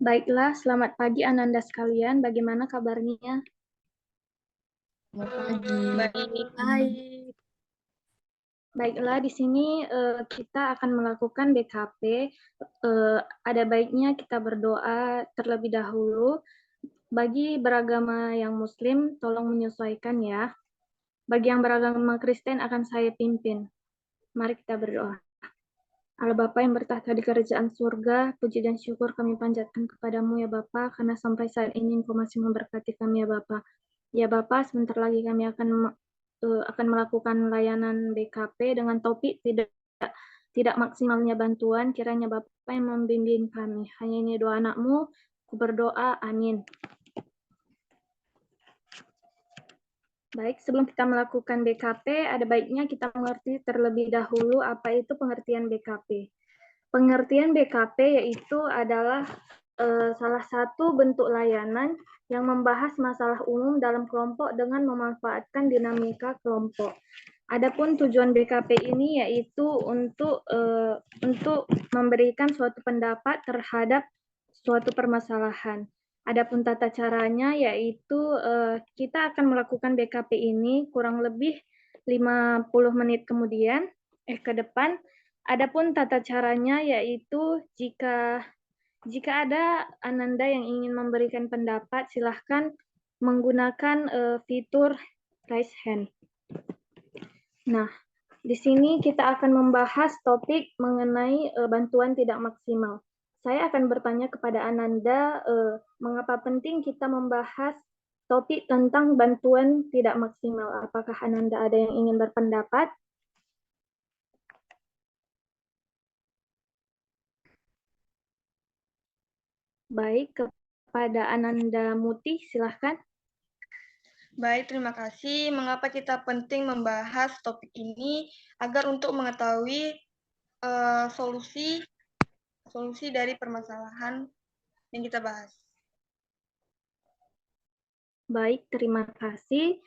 Baiklah, selamat pagi Ananda sekalian. Bagaimana kabarnya? Selamat pagi. Baik. Baiklah, di sini kita akan melakukan BKP. Ada baiknya kita berdoa terlebih dahulu. Bagi beragama yang Muslim, tolong menyesuaikan ya. Bagi yang beragama Kristen akan saya pimpin. Mari kita berdoa. Allah Bapa yang bertahta di kerajaan surga, puji dan syukur kami panjatkan kepadamu ya Bapa, karena sampai saat ini Engkau masih memberkati kami ya Bapa. Ya Bapak, sebentar lagi kami akan melakukan layanan BKP dengan topik tidak maksimalnya bantuan. Kiranya Bapak yang membimbing kami. Hanya ini doa anakmu, ku berdoa, amin. Baik, sebelum kita melakukan BKP, ada baiknya kita mengerti terlebih dahulu apa itu pengertian BKP. Pengertian BKP yaitu adalah salah satu bentuk layanan yang membahas masalah umum dalam kelompok dengan memanfaatkan dinamika kelompok. Adapun tujuan BKP ini yaitu untuk memberikan suatu pendapat terhadap suatu permasalahan. Adapun tata caranya yaitu kita akan melakukan BKP ini kurang lebih 50 menit kemudian ke depan. Adapun tata caranya yaitu jika ada Ananda yang ingin memberikan pendapat, silahkan menggunakan fitur raise hand. Nah, di sini kita akan membahas topik mengenai bantuan tidak maksimal. Saya akan bertanya kepada Ananda, mengapa penting kita membahas topik tentang bantuan tidak maksimal. Apakah Ananda ada yang ingin berpendapat? Baik, kepada Ananda Muti, silahkan. Baik, terima kasih. Mengapa kita penting membahas topik ini agar untuk mengetahui solusi dari permasalahan yang kita bahas. Baik, terima kasih.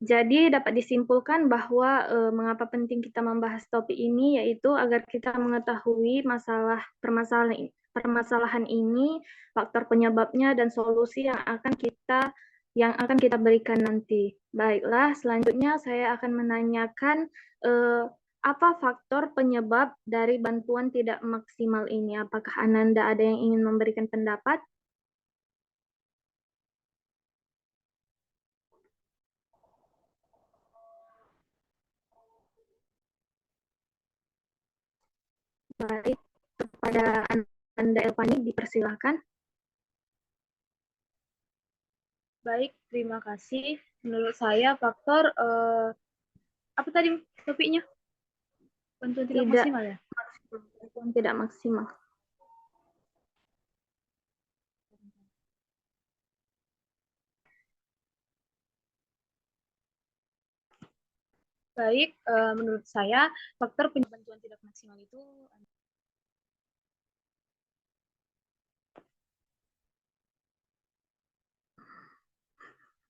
Jadi dapat disimpulkan bahwa mengapa penting kita membahas topik ini yaitu agar kita mengetahui permasalahan ini, faktor penyebabnya dan solusi yang akan kita berikan nanti. Baiklah, selanjutnya saya akan menanyakan apa faktor penyebab dari bantuan tidak maksimal ini? Apakah Ananda ada yang ingin memberikan pendapat? Baik, kepada Anda Elvani dipersilakan. Baik, terima kasih. Menurut saya faktor apa tadi topiknya? Bantuan tidak maksimal ya? Bantuan tidak maksimal. Baik, menurut saya faktor bantuan tidak maksimal itu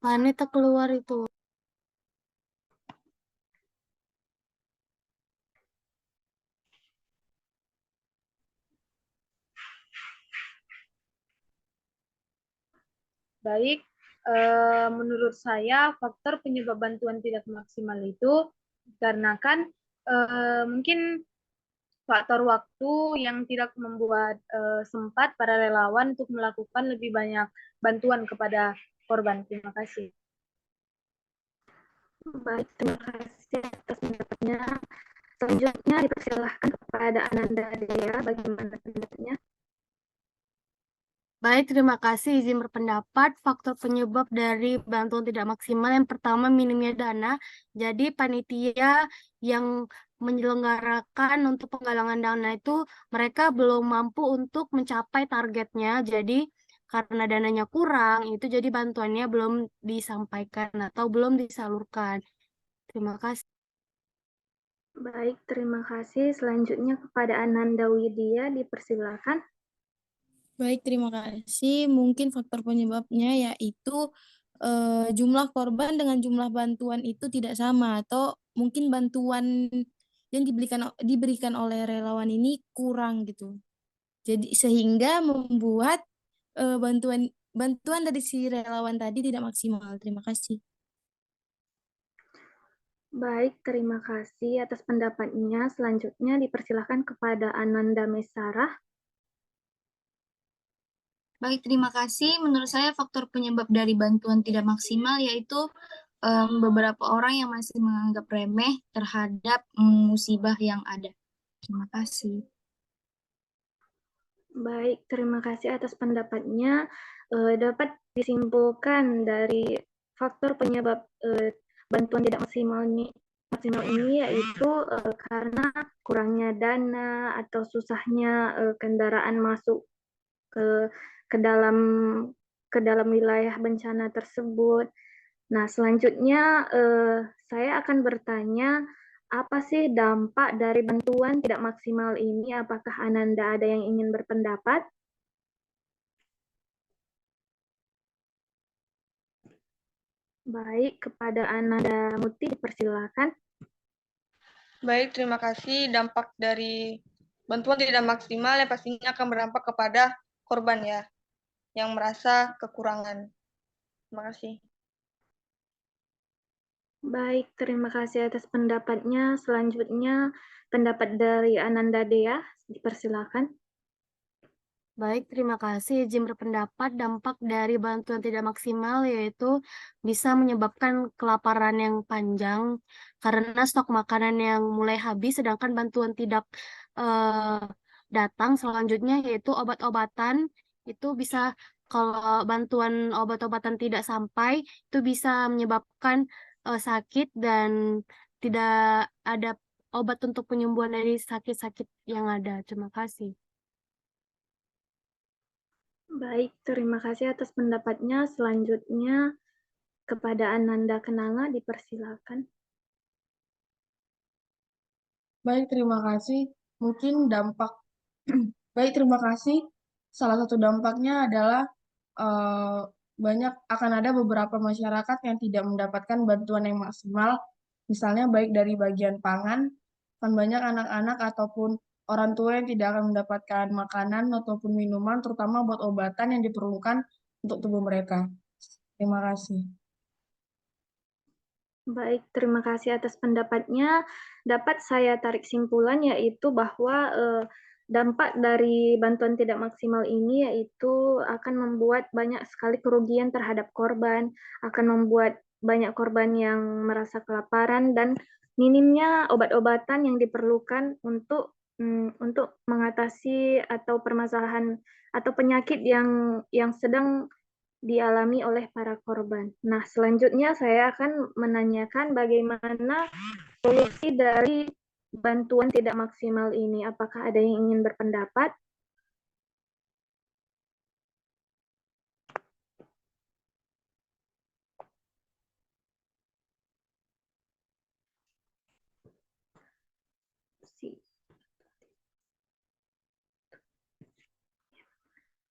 Planeta keluar itu. baik. Menurut saya faktor penyebab bantuan tidak maksimal itu dikarenakan mungkin faktor waktu yang tidak membuat sempat para relawan untuk melakukan lebih banyak bantuan kepada korban. Terima kasih. Baik, terima kasih atas pendapatnya. Selanjutnya dipersilahkan kepada Ananda Dea, bagaimana pendapatnya? Baik, terima kasih. Izin berpendapat, faktor penyebab dari bantuan tidak maksimal yang pertama minimnya dana. Jadi panitia yang menyelenggarakan untuk penggalangan dana itu mereka belum mampu untuk mencapai targetnya. Jadi karena dananya kurang, itu jadi bantuannya belum disampaikan atau belum disalurkan. Terima kasih. Baik, terima kasih. Selanjutnya kepada Ananda Widya, dipersilakan. Baik, terima kasih. Mungkin faktor penyebabnya yaitu jumlah korban dengan jumlah bantuan itu tidak sama, atau mungkin bantuan yang diberikan oleh relawan ini kurang gitu. Jadi sehingga membuat bantuan dari si relawan tadi tidak maksimal. Terima kasih. Baik, terima kasih atas pendapatnya. Selanjutnya dipersilakan kepada Ananda Mesarah. Baik, terima kasih. Menurut saya faktor penyebab dari bantuan tidak maksimal yaitu beberapa orang yang masih menganggap remeh terhadap musibah yang ada. Terima kasih. Mabaik, terima kasih atas pendapatnya. Dapat disimpulkan dari faktor penyebab bantuan tidak maksimal ini yaitu karena kurangnya dana atau susahnya kendaraan masuk ke dalam wilayah bencana tersebut. Nah, selanjutnya saya akan bertanya, apa sih dampak dari bantuan tidak maksimal ini? Apakah Ananda ada yang ingin berpendapat? Baik, kepada Ananda Muti dipersilakan. Baik, terima kasih. Dampak dari bantuan tidak maksimal yang pastinya akan berdampak kepada korban ya, yang merasa kekurangan. Terima kasih. Baik, terima kasih atas pendapatnya. Selanjutnya, pendapat dari Ananda Dea, dipersilakan. Baik, terima kasih. Izin berpendapat dampak dari bantuan tidak maksimal yaitu bisa menyebabkan kelaparan yang panjang karena stok makanan yang mulai habis, sedangkan bantuan tidak datang. Selanjutnya yaitu obat-obatan itu bisa, kalau bantuan obat-obatan tidak sampai, itu bisa menyebabkan sakit dan tidak ada obat untuk penyembuhan dari sakit-sakit yang ada. Terima kasih. Baik, terima kasih atas pendapatnya. Selanjutnya, kepada Ananda Kenanga, dipersilakan. Baik, terima kasih. Mungkin dampak baik, terima kasih. Salah satu dampaknya adalah akan ada beberapa masyarakat yang tidak mendapatkan bantuan yang maksimal, misalnya baik dari bagian pangan, akan banyak anak-anak ataupun orang tua yang tidak akan mendapatkan makanan ataupun minuman, terutama buat obatan yang diperlukan untuk tubuh mereka. Terima kasih. Baik, terima kasih atas pendapatnya. Dapat saya tarik simpulan yaitu bahwa dampak dari bantuan tidak maksimal ini yaitu akan membuat banyak sekali kerugian terhadap korban, akan membuat banyak korban yang merasa kelaparan dan minimnya obat-obatan yang diperlukan untuk mengatasi atau permasalahan atau penyakit yang sedang dialami oleh para korban. Nah, selanjutnya saya akan menanyakan bagaimana solusi dari bantuan tidak maksimal ini. Apakah ada yang ingin berpendapat?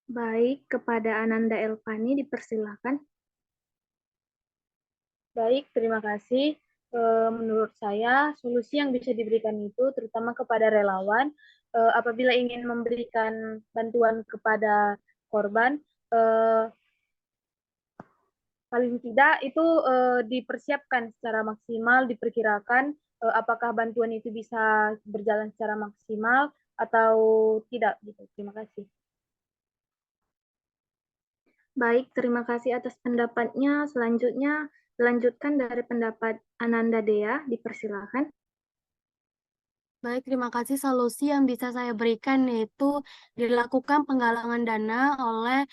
Baik, kepada Ananda Elvani dipersilakan. Baik, terima kasih. Menurut saya, solusi yang bisa diberikan itu terutama kepada relawan, apabila ingin memberikan bantuan kepada korban, paling tidak itu dipersiapkan secara maksimal, diperkirakan apakah bantuan itu bisa berjalan secara maksimal atau tidak gitu. Terima kasih. Baik, terima kasih atas pendapatnya. Selanjutnya, lanjutkan dari pendapat Ananda Dea, dipersilakan. Baik, terima kasih. Solusi yang bisa saya berikan yaitu dilakukan penggalangan dana oleh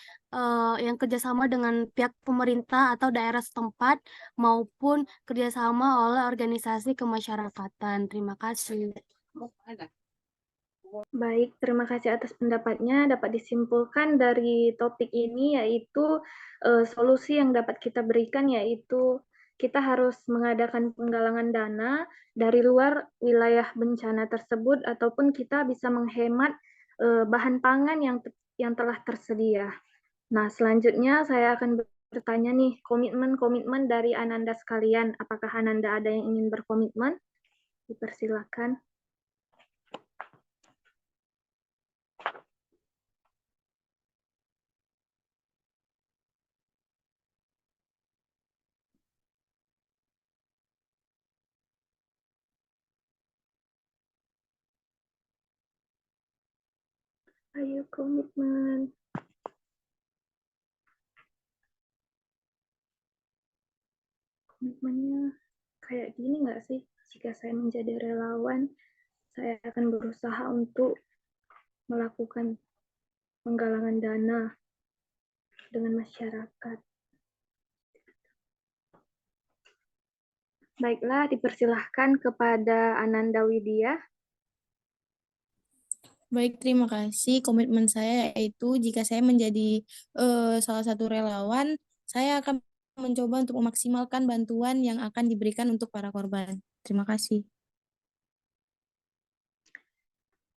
yang kerjasama dengan pihak pemerintah atau daerah setempat maupun kerjasama oleh organisasi kemasyarakatan. Terima kasih. Baik, terima kasih atas pendapatnya. Dapat disimpulkan dari topik ini yaitu solusi yang dapat kita berikan yaitu kita harus mengadakan penggalangan dana dari luar wilayah bencana tersebut ataupun kita bisa menghemat bahan pangan yang telah tersedia. Nah, selanjutnya saya akan bertanya nih, komitmen-komitmen dari Ananda sekalian. Apakah Ananda ada yang ingin berkomitmen? Dipersilakan. Ayo komitmen. Komitmennya kayak gini nggak sih? Jika saya menjadi relawan, saya akan berusaha untuk melakukan penggalangan dana dengan masyarakat. Baiklah, dipersilahkan kepada Ananda Widya. Baik, terima kasih. Komitmen saya yaitu jika saya menjadi salah satu relawan, saya akan mencoba untuk memaksimalkan bantuan yang akan diberikan untuk para korban. Terima kasih.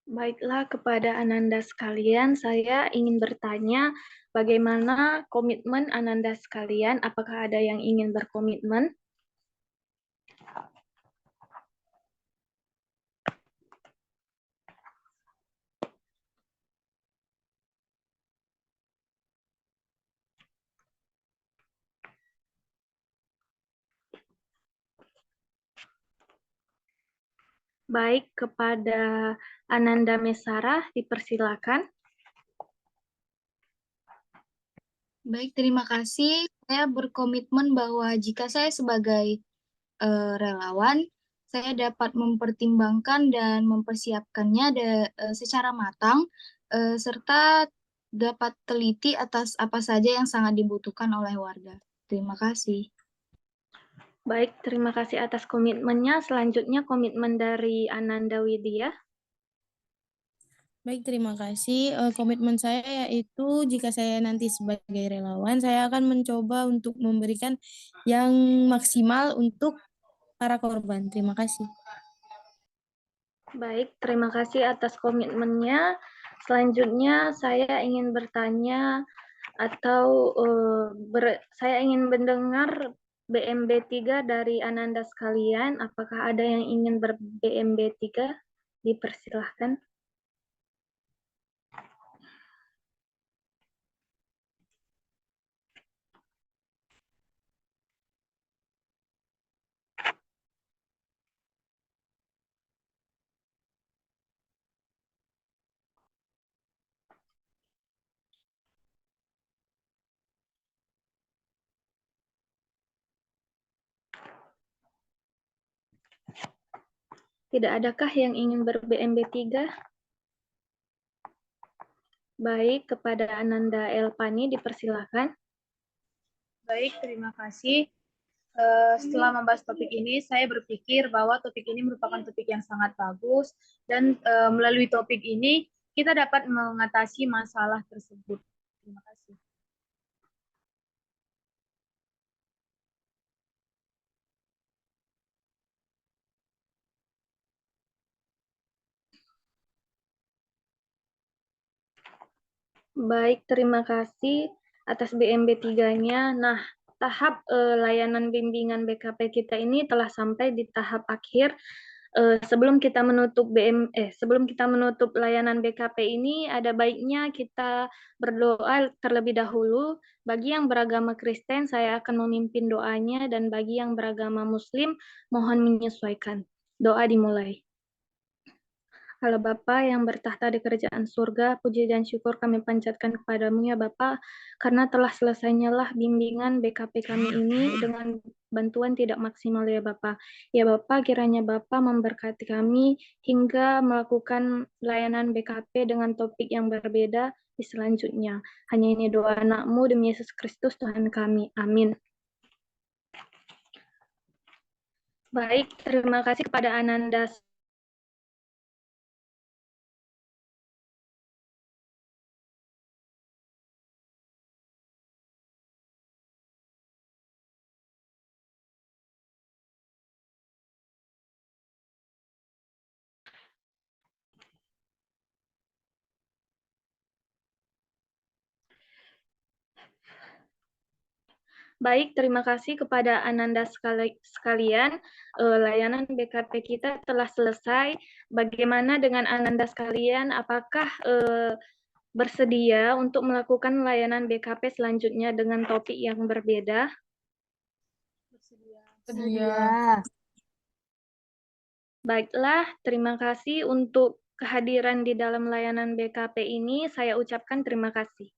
Baiklah, kepada Ananda sekalian, saya ingin bertanya bagaimana komitmen Ananda sekalian, apakah ada yang ingin berkomitmen? Baik, kepada Ananda Mesara, dipersilakan. Baik, terima kasih. Saya berkomitmen bahwa jika saya sebagai relawan, saya dapat mempertimbangkan dan mempersiapkannya secara matang, serta dapat teliti atas apa saja yang sangat dibutuhkan oleh warga. Terima kasih. Baik, terima kasih atas komitmennya. Selanjutnya komitmen dari Ananda Widya. Baik, terima kasih. Komitmen saya yaitu jika saya nanti sebagai relawan, saya akan mencoba untuk memberikan yang maksimal untuk para korban. Terima kasih. Baik, terima kasih atas komitmennya. Selanjutnya saya ingin bertanya atau saya ingin mendengar BMB 3 dari Ananda sekalian. Apakah ada yang ingin ber-BMB 3? Dipersilahkan. Tidak adakah yang ingin ber-BMB 3? Baik, kepada Ananda Elpani dipersilahkan. Baik, terima kasih. Setelah membahas topik ini, saya berpikir bahwa topik ini merupakan topik yang sangat bagus dan melalui topik ini kita dapat mengatasi masalah tersebut. Terima kasih. Baik, terima kasih atas BMB 3-nya. Nah, tahap layanan bimbingan BKP kita ini telah sampai di tahap akhir. Sebelum kita menutup layanan BKP ini, ada baiknya kita berdoa terlebih dahulu. Bagi yang beragama Kristen, saya akan memimpin doanya, dan bagi yang beragama Muslim, mohon menyesuaikan. Doa dimulai. Allah Bapa yang bertahta di kerajaan surga, puji dan syukur kami panjatkan kepadamu ya Bapa, karena telah selesainya lah bimbingan BKP kami ini dengan bantuan tidak maksimal ya Bapa. Ya Bapa, kiranya Bapa memberkati kami hingga melakukan layanan BKP dengan topik yang berbeda di selanjutnya. Hanya ini doa anakmu demi Yesus Kristus Tuhan kami. Amin. Baik, terima kasih kepada Ananda. Baik, terima kasih kepada Ananda sekalian. Layanan BKP kita telah selesai. Bagaimana dengan Ananda sekalian? Apakah bersedia untuk melakukan layanan BKP selanjutnya dengan topik yang berbeda? Sedia. Baiklah, terima kasih untuk kehadiran di dalam layanan BKP ini, saya ucapkan terima kasih.